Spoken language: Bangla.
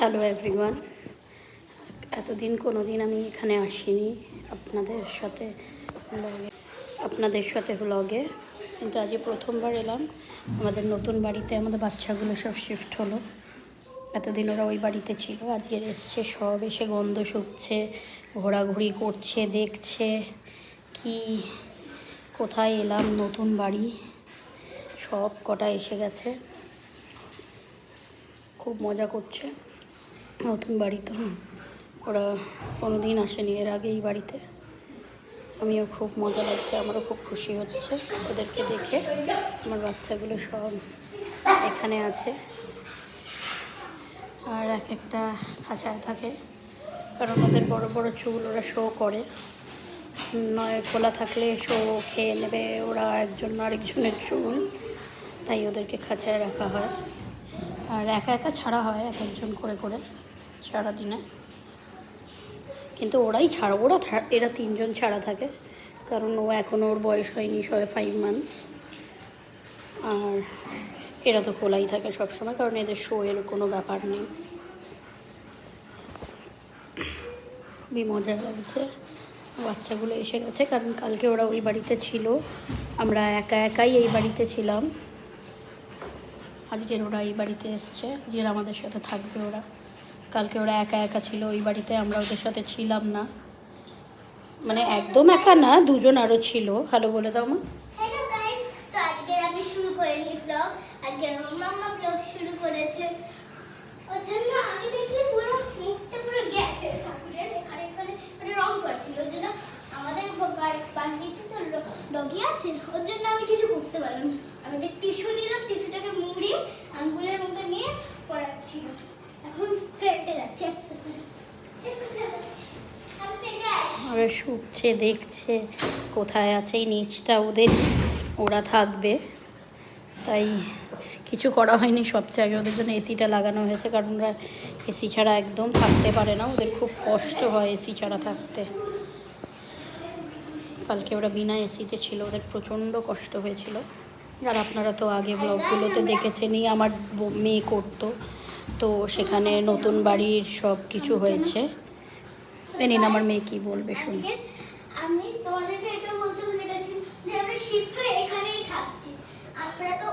Hello everyone. এতদিন কোনো দিন আমি এখানে আসিনি আপনাদের সাথে ব্লগে, কিন্তু আজকে প্রথমবার এলাম। আমাদের নতুন বাড়িতে আমাদের বাচ্চাগুলো সব শিফট হলো। এতদিন ওরা ওই বাড়িতে ছিল, আজকে এসছে সব, এসে গন্ধ শুকছে, ঘোরাঘুরি করছে, দেখছে কি কোথায় এলাম, নতুন বাড়ি। সব কটা এসে গেছে, খুব মজা করছে। নতুন বাড়ি তো, ওরা কোনো দিন আসেনি এর আগে এই বাড়িতে। আমিও খুব মজা লাগছে, আমারও খুব খুশি হচ্ছে ওদেরকে দেখে। আমার বাচ্চাগুলো সব এখানে আছে, আর এক একটা খাঁচায় থাকে, কারণ ওদের বড় বড় চুল, ওরা শো করে, নয় খোলা থাকলে শো খেয়ে নেবে ওরা একজন আরেকজনের চুল, তাই ওদেরকে খাঁচায় রাখা হয়। আর একা একা ছাড়া হয় এক একজন করে করে সারাদিনে, কিন্তু এরা তিনজন ছাড়া থাকে, কারণ ও এখনও ওর বয়স হয়নি, সবে 5 মান্থস। আর এরা তো খোলাই থাকে সবসময়, কারণ এদের শো এর কোনো ব্যাপার নেই। খুবই মজা লাগছে, বাচ্চাগুলো এসে গেছে, কারণ কালকে ওরা ওই বাড়িতে ছিল, আমরা একা একাই এই বাড়িতে ছিলাম। আজকের ওরা এই বাড়িতে এসছে, আজকের আমাদের সাথে থাকবে ওরা। কালকে ওরা একা একা ছিল ওই বাড়িতে, আমরা ওদের সাথে ছিলাম না, মানে একদম একা না, দুজন আরও ছিল। হ্যালো বলে দাও মা। হ্যালো গাইস, তো আজকে আমি শুরু করিনি ব্লগ, আজকে আমার মাম্মা ব্লগ শুরু করেছে। ওর জন্য আমি দেখি পুরো মুখটা পুরো গেছে ঠাকুরের, এখানে এখানে মানে রং করছিল। ওর জন্য আমাদের বাড়িতে তো ডগি আছে, ওর জন্য আমি কিছু করতে পারলাম না। আমি একটা টিস্যু নিলাম, টিস্যুটাকে মুড়িয়ে আঙ্গুলের মধ্যে নিয়ে পড়াচ্ছি। এখন ফেলতে যাচ্ছে, ওরা শুকছে, দেখছে কোথায় আছে। এই নিচটা ওরা থাকবে, তাই কিছু করা হয়নি। সবচেয়ে আগে ওদের জন্য এসিটা লাগানো হয়েছে, কারণ ওরা এসি ছাড়া একদম থাকতে পারে না, ওদের খুব কষ্ট হয় এসি ছাড়া থাকতে। কালকে ওরা বিনা এসিতে ছিল, ওদের প্রচণ্ড কষ্ট হয়েছিল। আর আপনারা তো আগে ব্লগগুলোতে দেখেছেনই, আমার মেয়ে করতো, তো সেখানে নতুন বাড়ির সব কিছু হয়েছে। জানি না আমার মেয়ে কি বলবে শুনে। আমি তোমাদেরকে এটা বলতে ভুলে গেছি যে আমরা শিফট হয়ে এখানেই থাকছি। আমরা তো